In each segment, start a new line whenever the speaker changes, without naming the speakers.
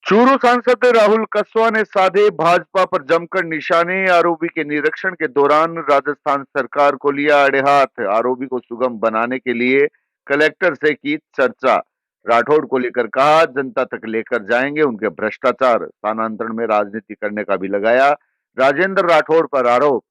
चूरू सांसद राहुल कसवा ने साधे भाजपा पर जमकर निशाने। आरोपी के निरीक्षण के दौरान राजस्थान सरकार को लिया आड़े हाथ। आरोपी को सुगम बनाने के लिए कलेक्टर से की चर्चा। राठौड़ को लेकर कहा, जनता तक लेकर जाएंगे उनके भ्रष्टाचार। स्थानांतरण में राजनीति करने का भी लगाया राजेंद्र राठौड़ पर आरोप।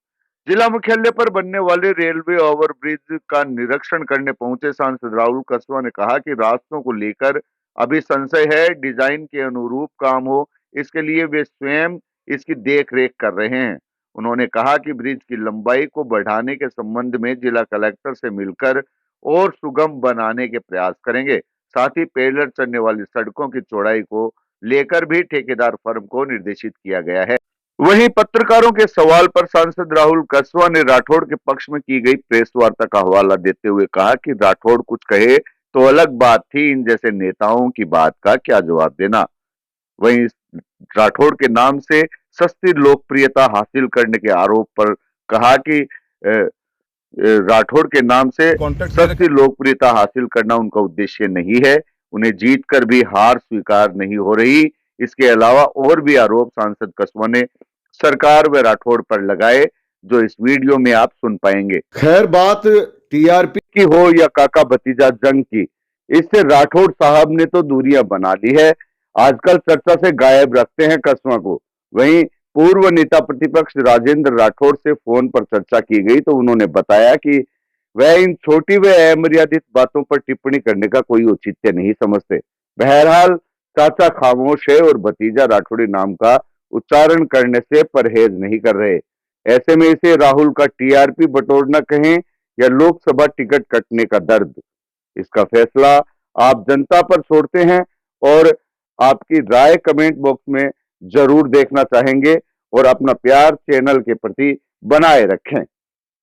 जिला मुख्यालय पर बनने वाले रेलवे ओवरब्रिज का निरीक्षण करने पहुंचे सांसद राहुल कसवा ने कहा कि रास्तों को लेकर अभी संशय है, डिजाइन के अनुरूप काम हो, इसके लिए वे स्वयं इसकी देख रेख कर रहे हैं। उन्होंने कहा कि ब्रिज की लंबाई को बढ़ाने के संबंध में जिला कलेक्टर से मिलकर और सुगम बनाने के प्रयास करेंगे। साथ ही पैदल चलने वाली सड़कों की चौड़ाई को लेकर भी ठेकेदार फर्म को निर्देशित किया गया है। वहीं पत्रकारों के सवाल पर सांसद राहुल कसवा ने राठौड़ के पक्ष में की गई प्रेस वार्ता का हवाला देते हुए कहा कि राठौड़ कुछ कहे तो अलग बात थी, इन जैसे नेताओं की बात का क्या जवाब देना। वहीं राठौड़ के नाम से सस्ती लोकप्रियता हासिल करने के आरोप पर कहा कि राठौड़ के नाम से सस्ती लोकप्रियता हासिल करना उनका उद्देश्य नहीं है, उन्हें जीतकर भी हार स्वीकार नहीं हो रही। इसके अलावा और भी आरोप सांसद कसवा ने सरकार व राठौड़ पर लगाए, जो इस वीडियो में आप सुन पाएंगे।
खैर, बात टीआरपी
की हो या काका भतीजा जंग की, इससे राठौड़ साहब ने तो दूरियां बना ली है। आजकल चर्चा से गायब रखते हैं कसवा को। वहीं पूर्व नेता प्रतिपक्ष राजेंद्र राठौड़ से फोन पर चर्चा की गई तो उन्होंने बताया कि वह इन छोटी व अमर्यादित बातों पर टिप्पणी करने का कोई औचित्य नहीं समझते। बहरहाल चाचा खामोश है और भतीजा राठौड़ी नाम का उच्चारण करने से परहेज नहीं कर रहे। ऐसे में इसे राहुल का टीआरपी बटोरना कहें या लोकसभा टिकट कटने का दर्द, इसका फैसला आप जनता पर छोड़ते हैं और आपकी राय कमेंट बॉक्स में जरूर देखना चाहेंगे और अपना प्यार चैनल के प्रति बनाए रखें।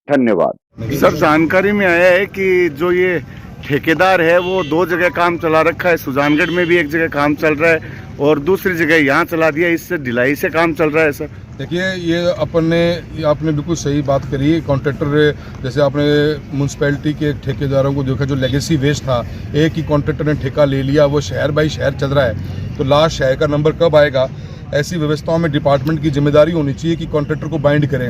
धन्यवाद।
सर, जानकारी में आया है कि जो ये ठेकेदार है वो 2 जगह काम चला रखा है। सुजानगढ़ में भी एक जगह काम चल रहा है और दूसरी जगह यहाँ चला दिया। इससे ढिलाई से काम चल रहा है सर।
देखिए, ये आपने बिल्कुल सही बात करी। कॉन्ट्रैक्टर, जैसे आपने म्यूनसिपैलिटी के ठेकेदारों को देखा, जो लेगेसी वेस्ट था, एक ही कॉन्ट्रैक्टर ने ठेका ले लिया, वो शहर बाई शहर चल रहा है। तो लास्ट शहर का नंबर कब आएगा? ऐसी व्यवस्थाओं में डिपार्टमेंट की जिम्मेदारी होनी चाहिए कि कॉन्ट्रैक्टर को बाइंड करें।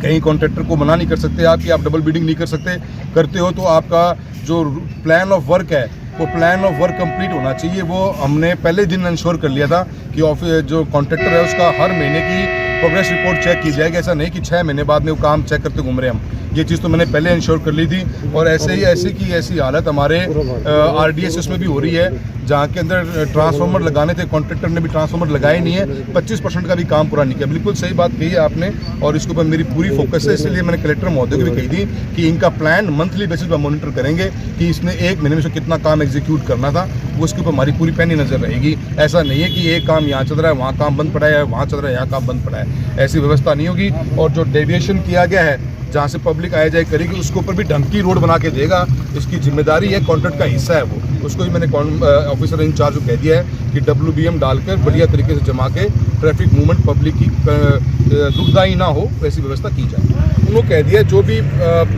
कहीं कॉन्ट्रैक्टर को मना नहीं कर सकते आप कि आप डबल बिडिंग नहीं कर सकते। करते हो तो आपका जो प्लान ऑफ वर्क है वो प्लान ऑफ वर्क कंप्लीट होना चाहिए। वो हमने पहले दिन इंश्योर कर लिया था कि ऑफिस जो कॉन्ट्रैक्टर है उसका हर महीने की प्रोग्रेस रिपोर्ट चेक की जाएगी। ऐसा नहीं कि 6 महीने बाद में वो काम चेक करते घूम रहे हम। ये चीज़ तो मैंने पहले इंश्योर कर ली थी। और ऐसी हालत हमारे RDSS में भी हो रही है, जहाँ के अंदर ट्रांसफार्मर लगाने थे, कॉन्ट्रैक्टर ने भी ट्रांसफार्मर लगाए नहीं है। 25% का भी काम पूरा नहीं किया। बिल्कुल सही बात कही है आपने और इसके ऊपर मेरी पूरी फोकस है। इसलिए मैंने कलेक्टर महोदय को भी कही थी कि इनका प्लान मंथली बेसिस पर मॉनिटर करेंगे कि इसने 1 महीने में से कितना काम एग्जीक्यूट करना था, वो उसके ऊपर हमारी पूरी पैनी नजर रहेगी। ऐसा नहीं है कि एक काम यहाँ चल रहा है, वहाँ काम बंद पड़ा है, वहाँ चल रहा है, यहाँ काम बंद पड़ा है। ऐसी व्यवस्था नहीं होगी। और जो डेविएशन किया गया है, जहाँ से पब्लिक आया जाए करेगी, उसके ऊपर भी ढंग की रोड बना के देगा। इसकी जिम्मेदारी है, कॉन्ट्रैक्ट का हिस्सा है वो। उसको भी मैंने ऑफिसर इंचार्ज को कह दिया है कि WBM डालकर बढ़िया तरीके से जमा के ट्रैफिक मूवमेंट पब्लिक की दुखदाई ना हो, वैसी व्यवस्था की जाए। उन्होंने कह दिया जो भी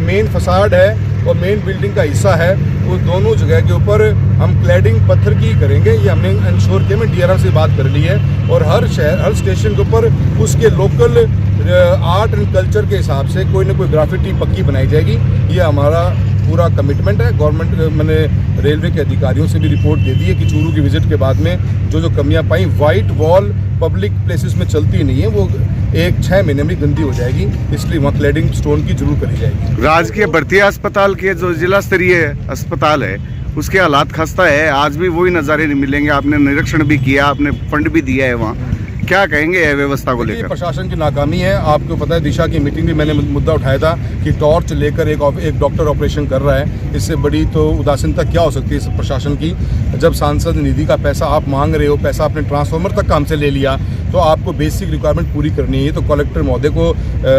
मेन फसाड है और मेन बिल्डिंग का हिस्सा है, वो दोनों जगह के ऊपर हम क्लैडिंग पत्थर की करेंगे। ये हमने इंश्योर किया। मैं DRR से बात कर ली है और हर शहर, हर स्टेशन के ऊपर उसके लोकल आर्ट एंड कल्चर के हिसाब से कोई ना कोई ग्राफिटी पक्की बनाई जाएगी। ये हमारा पूरा कमिटमेंट है। गवर्नमेंट, मैंने रेलवे के अधिकारियों से भी रिपोर्ट दे दी है कि चूरू की विजिट के बाद में जो कमियां पाई, वाइट वॉल पब्लिक प्लेसेस में चलती नहीं है, वो 6 महीने में गंदी हो जाएगी। इसलिए वहाँ क्लैडिंग स्टोन की जरूर करी जाएगी।
राजकीय भर्ती अस्पताल के जो जिला स्तरीय अस्पताल है उसके हालात खस्ता है। आज भी वही नज़ारे नहीं मिलेंगे। आपने निरीक्षण भी किया, आपने फंड भी दिया है वहाँ, क्या कहेंगे व्यवस्था को लेकर?
प्रशासन की नाकामी है। आपको पता है, दिशा की मीटिंग भी मैंने मुद्दा उठाया था कि टॉर्च लेकर एक डॉक्टर ऑपरेशन कर रहा है। इससे बड़ी तो उदासीनता क्या हो सकती है इस प्रशासन की? जब सांसद निधि का पैसा आप मांग रहे हो, पैसा आपने ट्रांसफार्मर तक काम से ले लिया, तो आपको बेसिक रिक्वायरमेंट पूरी करनी है। तो कलेक्टर महोदय को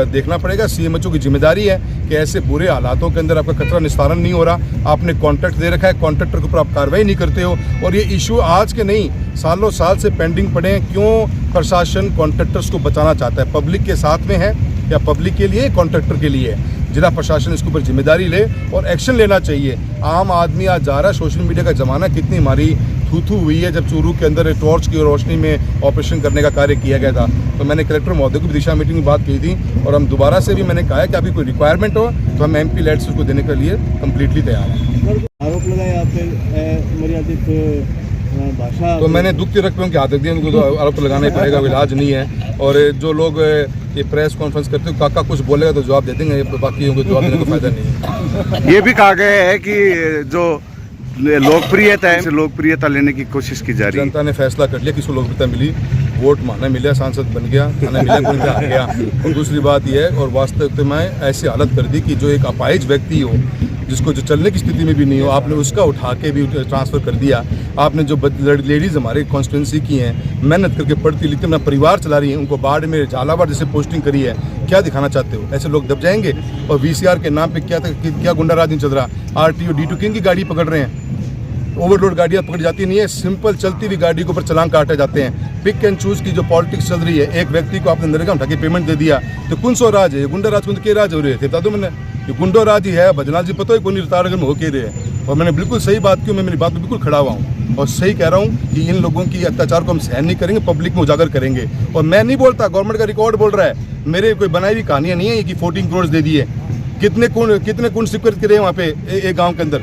देखना पड़ेगा। CMHO की जिम्मेदारी है कि ऐसे बुरे हालातों के अंदर आपका कचरा निस्तारण नहीं हो रहा, आपने कॉन्ट्रैक्ट दे रखा है, कॉन्ट्रैक्टर के ऊपर आप कार्रवाई नहीं करते हो। और ये इशू आज के नहीं, सालों साल से पेंडिंग पड़े हैं। क्यों प्रशासन कॉन्ट्रैक्टर्स को बचाना चाहता है? पब्लिक के साथ में है या पब्लिक के लिए, कॉन्ट्रैक्टर के लिए? जिला प्रशासन इसके ऊपर जिम्मेदारी ले और एक्शन लेना चाहिए। आम आदमी आज जा रहा है, सोशल मीडिया का ज़माना, कितनी हमारी थू हुई है जब चूरू के अंदर टॉर्च की रोशनी में ऑपरेशन करने का कार्य किया गया था। तो मैंने कलेक्टर महोदय को भी दिशा मीटिंग में बात की थी और हम दोबारा से भी मैंने कहा है कि अभी कोई रिक्वायरमेंट हो तो हम MP लेट्स उसको देने के लिए कम्प्लीटली तैयार हैं।
आरोप लगाए आप पे मर्यादित भाषा,
तो मैंने दुख रख पे उनके हाथ रख दिए, उनको तो आरोप लगाना ही पड़ेगा, इलाज नहीं है। और जो लोग ये प्रेस कॉन्फ्रेंस करते हो, काका कुछ बोलेगा तो जवाब दे देंगे, बाकी उनको जवाब देने का फायदा नहीं है।
ये भी कहा गया है कि जो लोकप्रियता है, लोकप्रियता लेने की कोशिश की जा रही है।
जनता ने फैसला कर लिया, किसको लोकप्रियता मिली, वोट माना मिला, सांसद बन गया, खाना मिला, कोई आ गया। और दूसरी बात यह है, और वास्तविकता में ऐसी हालत कर दी कि जो एक अपाहिज व्यक्ति हो, जिसको जो चलने की स्थिति में भी नहीं हो, आपने उसका उठा के भी ट्रांसफ़र कर दिया। आपने जो लेडीज़ हमारे कॉन्स्टिट्यूंसी की हैं, मेहनत करके पढ़ती लिखती अपना परिवार चला रही हैं, उनको बाढ़ में झालावाड़ जैसे पोस्टिंग करी है, क्या दिखाना चाहते हो? ऐसे लोग दब जाएंगे। और VCR के नाम पे क्या गुंडाराज नहीं चल रहा, RTO D2 किंग की गाड़ी पकड़ रहे हैं, ओवरलोड गाड़ियाँ पकड़ी जाती नहीं है, सिंपल चलती हुई गाड़ी के ऊपर चलान काटे जाते हैं। पिक एंड चूज की जो पॉलिटिक्स चल रही है, एक व्यक्ति को आपने नरेगा उठा के पेमेंट दे दिया, तो कौन सो राज है ये? गुंडा राज कौन के राज हो रहे थे? बता दो मैंने, ये गुंडो राज ही है। भजनाल जी पता है कौन रिताड़गढ़ में हो के रहे हैं। और मैंने बिल्कुल सही बात की, मैं मेरी बात में बिल्कुल खड़ा हुआ हूँ और सही कह रहा हूँ कि इन लोगों की अत्याचार को हम सहन नहीं करेंगे, पब्लिक में उजागर करेंगे। और मैं नहीं बोलता, गवर्नमेंट का रिकॉर्ड बोल रहा है, मेरे कोई बनाई हुई कहानियाँ नहीं है कि 14 करोड़ दे दिए। कितने कुंड स्वीकृत करे वहाँ पे एक गाँव के अंदर?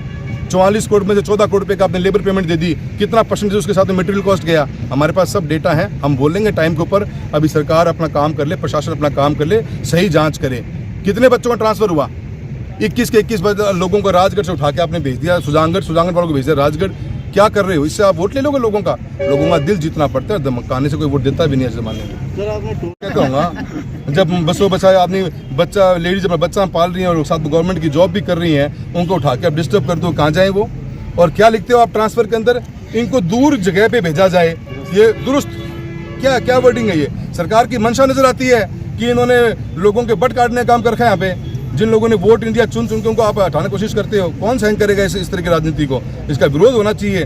44 करोड़ में से 14 करोड़ रुपये का आपने लेबर पेमेंट दे दी, कितना परसेंटेज उसके साथ में मटेरियल कॉस्ट गया? हमारे पास सब डेटा है, हम बोलेंगे टाइम के ऊपर। अभी सरकार अपना काम कर ले, प्रशासन अपना काम कर ले, सही जांच करे। कितने बच्चों का ट्रांसफर हुआ? 21 के 21 लोगों को राजगढ़ से उठा के आपने भेज दिया सुजानगढ़ वालों को भेज दिया राजगढ़। क्या कर रहे हो? इससे आप वोट ले लोगे लोगों का? लोगों का दिल जीतना पड़ता है, धमकाने से कोई वोट देता भी नहीं है ज़माने में।
सर आपने
क्या कहूँगा, जब बसों बचाए आदमी, बच्चा लेडीज अपना बच्चा पाल रही हैं और साथ गवर्नमेंट की जॉब भी कर रही हैं, उनको उठा के आप डिस्टर्ब कर दो, कहाँ जाए वो? और क्या लिखते हो आप ट्रांसफर के अंदर? इनको दूर जगह पे भेजा जाए, ये दुरुस्त क्या वर्डिंग है ये? सरकार की मंशा नजर आती है कि इन्होंने लोगों के बट काटने का काम कर रखा है। यहाँ पे जिन लोगों ने वोट नहीं दिया, चुन के उनको आप हटाने की कोशिश करते हो। कौन सहन करेगा इस तरह की राजनीति को? इसका विरोध होना चाहिए।